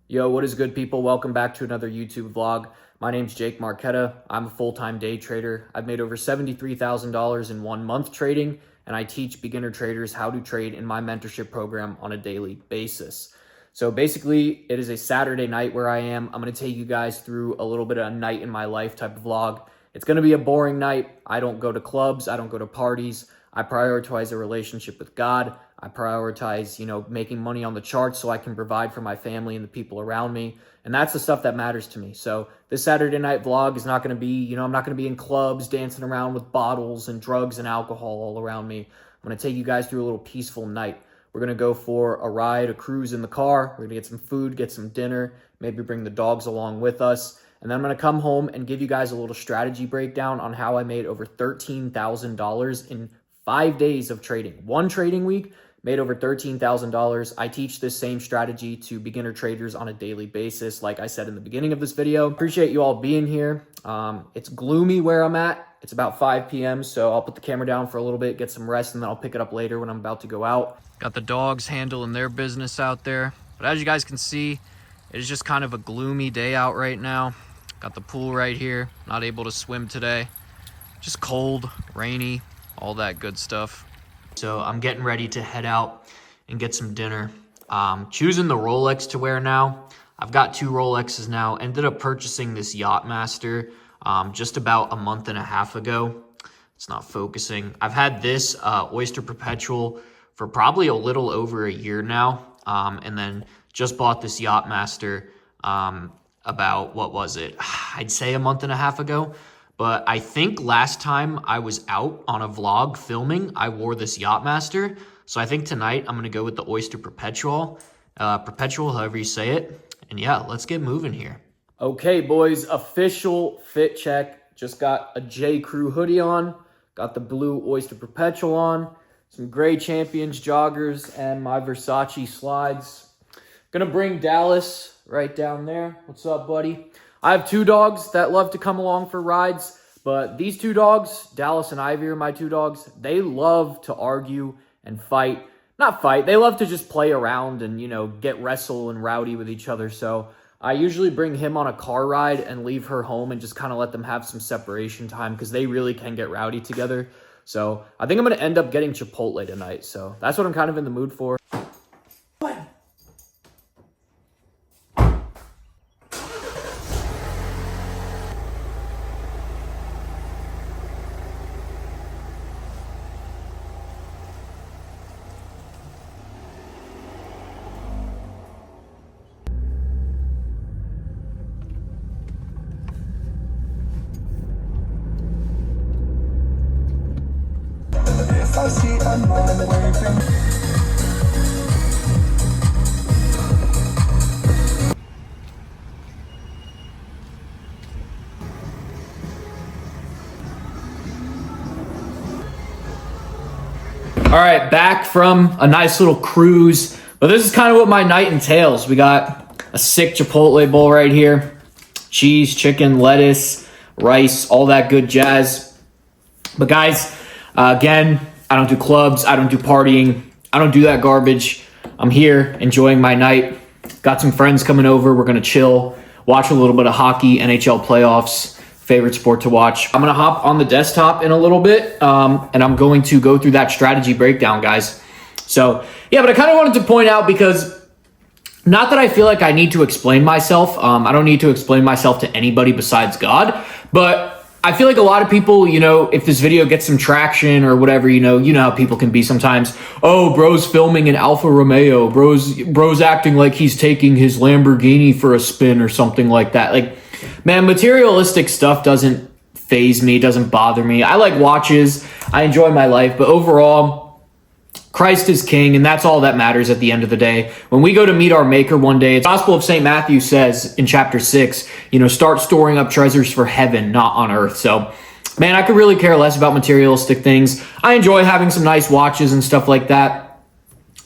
Yo, what is good, people? Welcome back to another YouTube vlog. My name's Jake Marquetta. I'm a full-time day trader. I've made over $73,000 in 1 month trading, and I teach beginner traders how to trade in my mentorship program on a daily basis. So basically, it is a Saturday night where I am. I'm going to take you guys through a little bit of a night in my life type of vlog. It's going to be a boring night. I don't go to clubs. I don't go to parties. I prioritize a relationship with God. I prioritize, making money on the charts so I can provide for my family and the people around me. And that's the stuff that matters to me. So this Saturday night vlog is not going to be, I'm not going to be in clubs dancing around with bottles and drugs and alcohol all around me. I'm going to take you guys through a little peaceful night. We're going to go for a ride, a cruise in the car. We're going to get some food, get some dinner, maybe bring the dogs along with us. And then I'm going to come home and give you guys a little strategy breakdown on how I made over $13,000 in 5 days of trading. One trading week, made over $13,000. I teach this same strategy to beginner traders on a daily basis, like I said in the beginning of this video. Appreciate you all being here. It's gloomy where I'm at. It's about 5 p.m., so I'll put the camera down for a little bit, get some rest, and then I'll pick it up later when I'm about to go out. Got the dogs handling their business out there. But as you guys can see, it is just kind of a gloomy day out right now. Got the pool right here. Not able to swim today. Just cold, rainy, all that good stuff. So I'm getting ready to head out and get some dinner. Choosing the Rolex to wear now. I've got 2 Rolexes now. Ended up purchasing this Yachtmaster just about a month and a half ago. It's not focusing. I've had this Oyster Perpetual for probably a little over a year now. And then just bought this Yachtmaster about, what was it? I'd say a month and a half ago. But I think last time I was out on a vlog filming, I wore this Yachtmaster. So I think tonight I'm going to go with the Oyster Perpetual, however you say it. And yeah, let's get moving here. Okay, boys, official fit check. Just got a J. Crew hoodie on. Got the blue Oyster Perpetual on. Some gray Champions joggers and my Versace slides. Gonna bring Dallas right down there. What's up, buddy? I have 2 dogs that love to come along for rides, but these 2 dogs, Dallas and Ivy are my 2 dogs, they love to argue and fight. Not fight, they love to just play around and, get wrestle and rowdy with each other. So I usually bring him on a car ride and leave her home and just kind of let them have some separation time because they really can get rowdy together. So I think I'm going to end up getting Chipotle tonight. So that's what I'm kind of in the mood for. I see a man waving. All right, back from a nice little cruise, but this is kind of what my night entails. We got a sick Chipotle bowl right here. Cheese, chicken, lettuce, rice, all that good jazz. But guys, again, I don't do clubs. I don't do partying. I don't do that garbage. I'm here enjoying my night. Got some friends coming over. We're going to chill, watch a little bit of hockey, NHL playoffs, favorite sport to watch. I'm going to hop on the desktop in a little bit, and I'm going to go through that strategy breakdown, guys. So, yeah, but I kind of wanted to point out because not that I feel like I need to explain myself. I don't need to explain myself to anybody besides God, but I feel like a lot of people, if this video gets some traction or whatever, you know how people can be sometimes. Oh, bro's filming an Alfa Romeo. Bro's acting like he's taking his Lamborghini for a spin or something like that. Like, man, materialistic stuff doesn't faze me, doesn't bother me. I like watches. I enjoy my life. But overall, Christ is king, and that's all that matters at the end of the day. When we go to meet our maker one day, the Gospel of St. Matthew says in chapter 6, start storing up treasures for heaven, not on earth. So, man, I could really care less about materialistic things. I enjoy having some nice watches and stuff like that.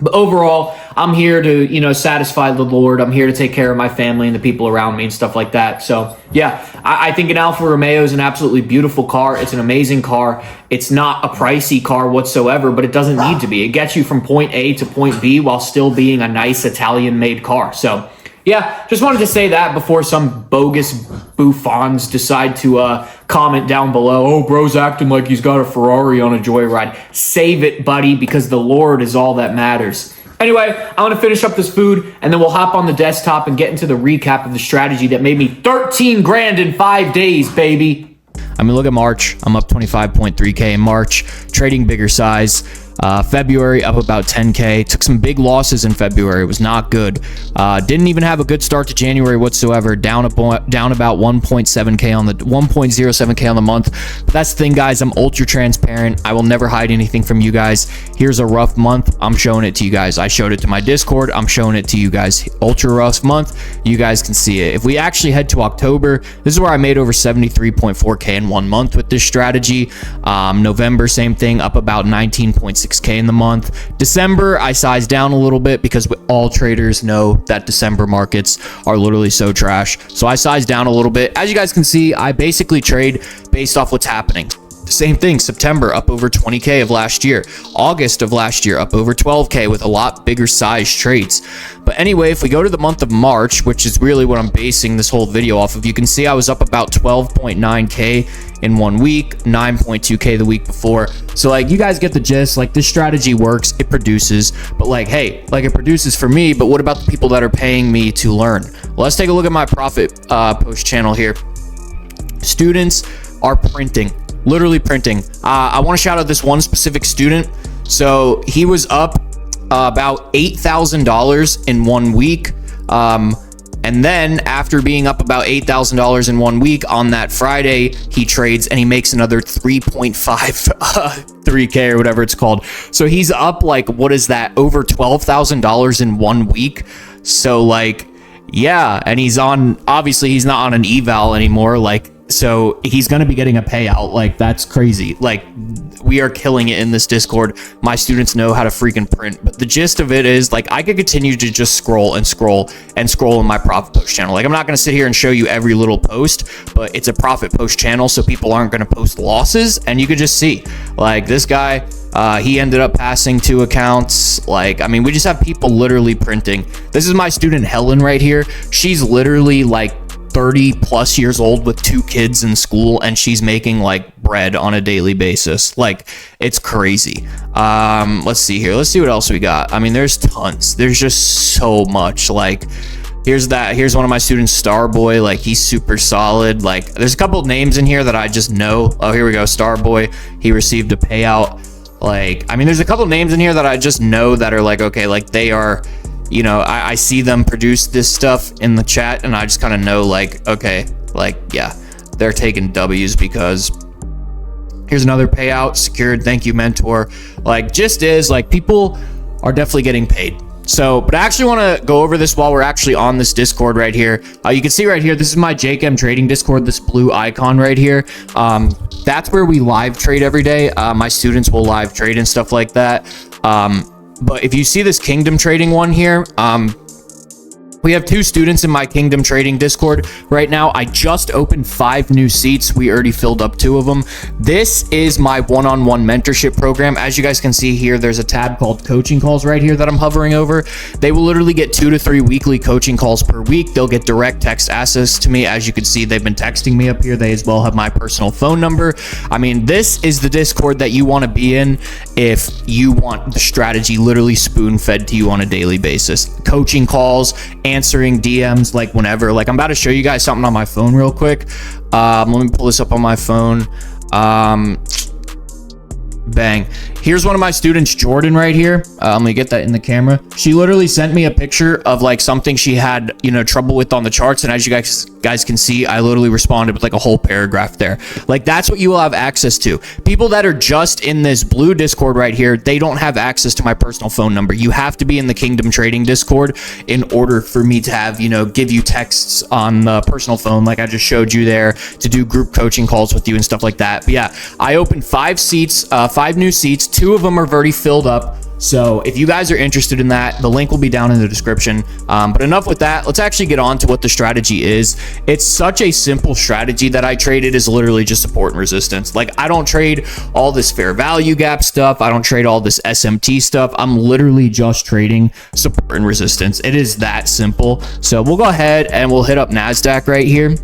But overall, I'm here to, satisfy the Lord. I'm here to take care of my family and the people around me and stuff like that. So, yeah, I think an Alfa Romeo is an absolutely beautiful car. It's an amazing car. It's not a pricey car whatsoever, but it doesn't need to be. It gets you from point A to point B while still being a nice Italian-made car. So, yeah, just wanted to say that before some bogus bouffons decide to comment down below. Oh, bro's acting like he's got a Ferrari on a joyride. Save it, buddy, because the Lord is all that matters. Anyway, I want to finish up this food, and then we'll hop on the desktop and get into the recap of the strategy that made me 13 grand in 5 days, baby. I mean, look at March. I'm up 25.3K in March, trading bigger size. February up about 10K. Took some big losses in February. It was not good. Didn't even have a good start to January whatsoever. Down about 1.7K on the 1.07K on the month. But that's the thing, guys. I'm ultra transparent. I will never hide anything from you guys. Here's a rough month. I'm showing it to you guys. I showed it to my Discord. I'm showing it to you guys. Ultra rough month. You guys can see it. If we actually head to October, this is where I made over 73.4K in 1 month with this strategy. November, same thing, up about 19.6K in the month. December, I sized down a little bit because all traders know that December markets are literally so trash. So I sized down a little bit. As you guys can see, I basically trade based off what's happening. Same thing, September up over 20K of last year. August of last year up over 12K with a lot bigger size trades. But anyway, if we go to the month of March, which is really what I'm basing this whole video off of, you can see I was up about 12.9K in 1 week, 9.2K the week before. So like, you guys get the gist. Like, this strategy works, it produces, but like, hey, like, it produces for me, but what about the people that are paying me to learn? Well, let's take a look at my profit post channel here. Students are printing. Literally printing. I want to shout out this one specific student. So he was up about $8,000 in 1 week. And then after being up about $8,000 in 1 week, on that Friday, he trades and he makes another 3K or whatever it's called. So he's up like, what is that? Over $12,000 in 1 week. So like, yeah. And he's on, obviously he's not on an eval anymore. Like, so he's going to be getting a payout. Like, that's crazy. Like, we are killing it in this Discord. My students know how to freaking print. But the gist of it is, like, I could continue to just scroll and scroll and scroll in my profit post channel. Like, I'm not going to sit here and show you every little post, but it's a profit post channel, so people aren't going to post losses. And you could just see, like, this guy, he ended up passing 2 accounts. Like, I mean, we just have people literally printing. This is my student Helen right here. She's literally like 30 plus years old with 2 kids in school, and she's making like bread on a daily basis. Like, it's crazy. Let's see here. Let's see what else we got. I mean, there's tons. There's just so much. Like, here's one of my students, Starboy. Like, he's super solid. Like, there's a couple of names in here that I just know. Oh, here we go. Starboy, he received a payout. Like, I mean, there's a couple of names in here that I just know that are like, okay, like, they are, you know, I see them produce this stuff in the chat, and I just kind of know, like, okay, like, yeah, they're taking W's. Because here's another payout secured. Thank you, mentor. Like, just is like, people are definitely getting paid. So, but I actually want to go over this while we're actually on this Discord right here. You can see right here, this is my JMTRADEZ Discord, this blue icon right here. That's where we live trade every day. My students will live trade and stuff like that. But if you see this Kingdom Trading one here, we have 2 students in my Kingdom Trading Discord right now. I just opened 5 new seats. We already filled up 2 of them. This is my one-on-one mentorship program. As you guys can see here, there's a tab called coaching calls right here that I'm hovering over. They will literally get 2 to 3 weekly coaching calls per week. They'll get direct text access to me. As you can see, they've been texting me up here. They as well have my personal phone number. I mean, this is the Discord that you want to be in if you want the strategy literally spoon-fed to you on a daily basis. Coaching calls, answering DMs, like, whenever. Like, I'm about to show you guys something on my phone real quick. Let me pull this up on my phone. Bang. Here's one of my students, Jordan, right here. Let me get that in the camera. She literally sent me a picture of like something she had, you know, trouble with on the charts. And as you guys can see, I literally responded with like a whole paragraph there. Like, that's what you will have access to. People that are just in this blue Discord right here, they don't have access to my personal phone number. You have to be in the Kingdom Trading Discord in order for me to have, you know, give you texts on the personal phone like I just showed you there, to do group coaching calls with you and stuff like that. But yeah, I opened 5 seats, 5 new seats. 2 of them are already filled up. So if you guys are interested in that, the link will be down in the description. But enough with that. Let's actually get on to what the strategy is. It's such a simple strategy that I traded is literally just support and resistance. Like, I don't trade all this fair value gap stuff. I don't trade all this SMT stuff. I'm literally just trading support and resistance. It is that simple. So we'll go ahead and we'll hit up NASDAQ right here.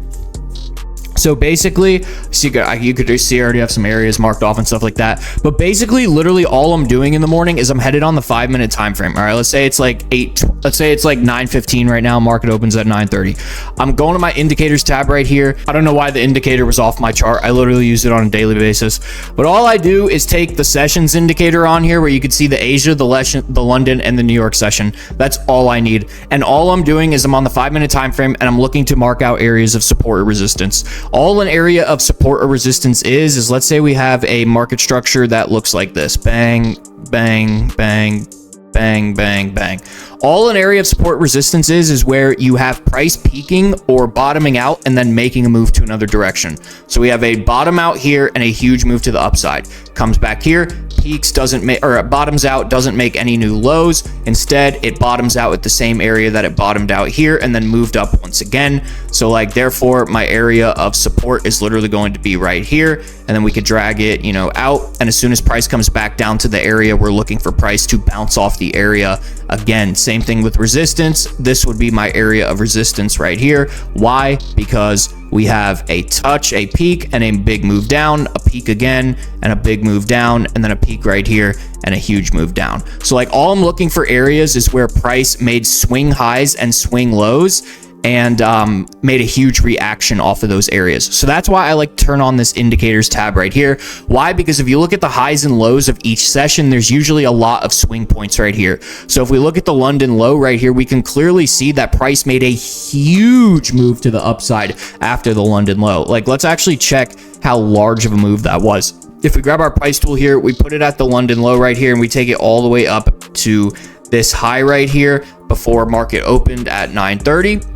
So basically, you could just see I already have some areas marked off and stuff like that. But basically, literally all I'm doing in the morning is I'm headed on the 5-minute time frame. All right, let's say it's like 9:15 right now. Market opens at 9:30. I'm going to my indicators tab right here. I don't know why the indicator was off my chart. I literally use it on a daily basis. But all I do is take the sessions indicator on here, where you can see the Asia, the London, and the New York session. That's all I need. And all I'm doing is I'm on the 5-minute time frame, and I'm looking to mark out areas of support or resistance. All an area of support or resistance is let's say we have a market structure that looks like this. Bang, bang, bang, bang, bang, bang. All an area of support resistance is where you have price peaking or bottoming out and then making a move to another direction. So we have a bottom out here and a huge move to the upside. Comes back here, peaks, doesn't make, or it bottoms out, doesn't make any new lows. Instead, it bottoms out at the same area that it bottomed out here and then moved up once again. So like, therefore, my area of support is literally going to be right here. And then we could drag it, you know, out. And as soon as price comes back down to the area, we're looking for price to bounce off the area again. Same thing with resistance. This would be my area of resistance right here. Why? Because we have a touch, a peak, and a big move down, a peak again, and a big move down, and then a peak right here, and a huge move down. So like, all I'm looking for areas is where price made swing highs and swing lows, and made a huge reaction off of those areas. So that's why I like to turn on this indicators tab right here. Why? Because if you look at the highs and lows of each session, there's usually a lot of swing points right here. So if we look at the London low right here, we can clearly see that price made a huge move to the upside after the London low. Like, let's actually check how large of a move that was. If we grab our price tool here, we put it at the London low right here, and we take it all the way up to this high right here before market opened at 9:30.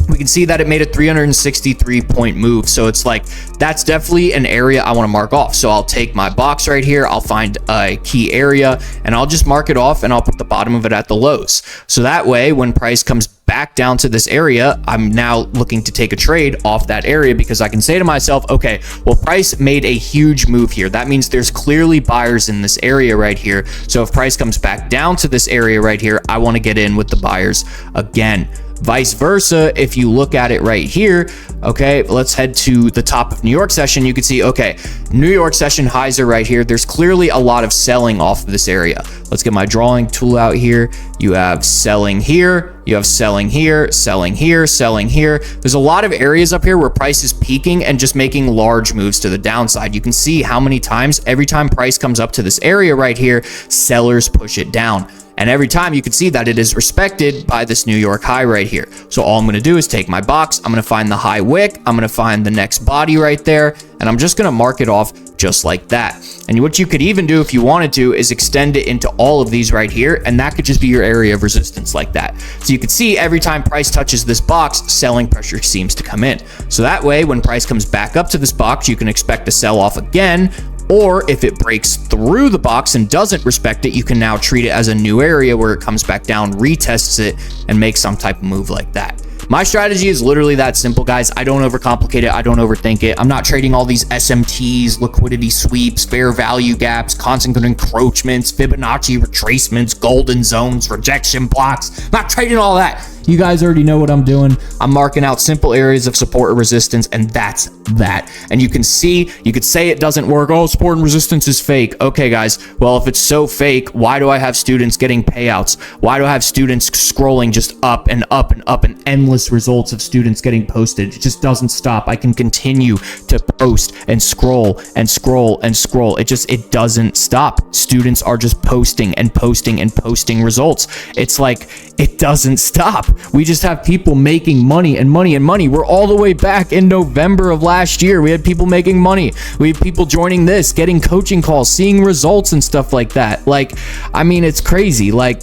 We can see that it made a 363 point move. So it's like, that's definitely an area I want to mark off. So I'll take my box right here, I'll find a key area, and I'll just mark it off, and I'll put the bottom of it at the lows. So that way, when price comes back down to this area, I'm now looking to take a trade off that area, because I can say to myself, okay, well, price made a huge move here. That means there's clearly buyers in this area right here. So if price comes back down to this area right here, I want to get in with the buyers again. Vice versa, if you look at it right here, okay, let's head to the top of New York session. You can see, okay, New York session highs are right here. There's clearly a lot of selling off of this area. Let's get my drawing tool out here. You have selling here, you have selling here, selling here, selling here. There's a lot of areas up here where price is peaking and just making large moves to the downside. You can see how many times, every time price comes up to this area right here, sellers push it down. And every time you can see that it is respected by this New York high right here. So all I'm going to do is take my box. I'm going to find the high wick. I'm going to find the next body right there. And I'm just going to mark it off just like that. And what you could even do if you wanted to is extend it into all of these right here. And that could just be your area of resistance like that. So you can see every time price touches this box, selling pressure seems to come in. So that way, when price comes back up to this box, you can expect to sell off again. Or if it breaks through the box and doesn't respect it, you can now treat it as a new area where it comes back down, retests it, and makes some type of move like that. My strategy is literally that simple, guys. I don't overcomplicate it. I don't overthink it. I'm not trading all these SMTs, liquidity sweeps, fair value gaps, constant encroachments, Fibonacci retracements, golden zones, rejection blocks. I'm not trading all that. You guys already know what I'm doing. I'm marking out simple areas of support or resistance, and that's that. And you can see, you could say it doesn't work. Oh, support and resistance is fake. Okay, guys. Well, if it's so fake, why do I have students getting payouts? Why do I have students scrolling just up and up and up, and endless results of students getting posted? It just doesn't stop. I can continue to post and scroll and scroll and scroll. It doesn't stop. Students are just posting and posting and posting results. It's like, it doesn't stop. We just have people making money and money and money. We're all the way back in November of last year. We had people making money. We had people joining this, getting coaching calls, seeing results and stuff like that. Like, I mean, it's crazy. Like,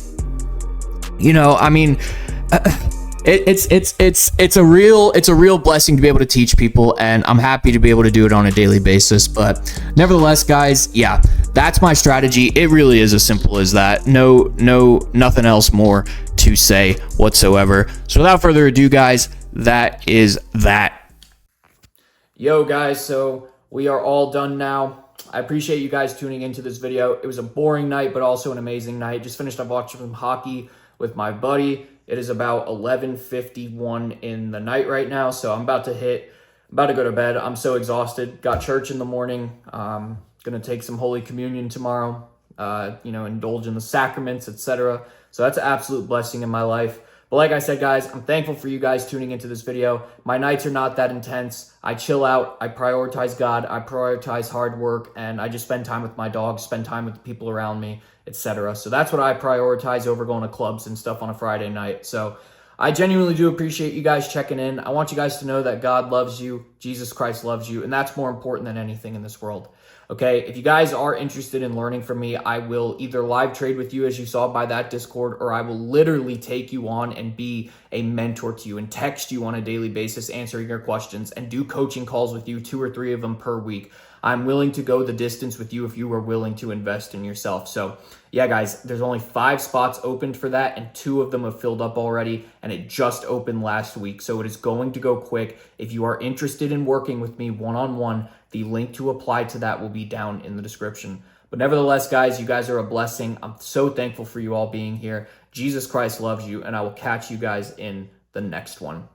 you know, I mean, it's a real blessing to be able to teach people, and I'm happy to be able to do it on a daily basis. But nevertheless, guys, yeah, that's my strategy. It really is as simple as that. Nothing else more to say whatsoever. So without further ado, guys, that is that. Yo guys, so we are all done now. I appreciate you guys tuning into this video. It was a boring night, but also an amazing night. Just finished up watching some hockey with my buddy. It is about 11:51 in the night right now, so I'm about to go to bed. I'm so exhausted. Got church in the morning. Gonna take some Holy Communion tomorrow. Indulge in the sacraments, etc. So that's an absolute blessing in my life. But like I said, guys, I'm thankful for you guys tuning into this video. My nights are not that intense. I chill out. I prioritize God. I prioritize hard work. And I just spend time with my dogs, spend time with the people around me, etc. So that's what I prioritize over going to clubs and stuff on a Friday night. So I genuinely do appreciate you guys checking in. I want you guys to know that God loves you. Jesus Christ loves you. And that's more important than anything in this world. Okay, if you guys are interested in learning from me, I will either live trade with you as you saw by that Discord, or I will literally take you on and be a mentor to you and text you on a daily basis, answering your questions, and do coaching calls with you, 2 or 3 of them per week. I'm willing to go the distance with you if you are willing to invest in yourself. So yeah, guys, there's only 5 spots opened for that, and 2 of them have filled up already, and it just opened last week. So it is going to go quick. If you are interested in working with me one-on-one, the link to apply to that will be down in the description. But nevertheless, guys, you guys are a blessing. I'm so thankful for you all being here. Jesus Christ loves you, and I will catch you guys in the next one.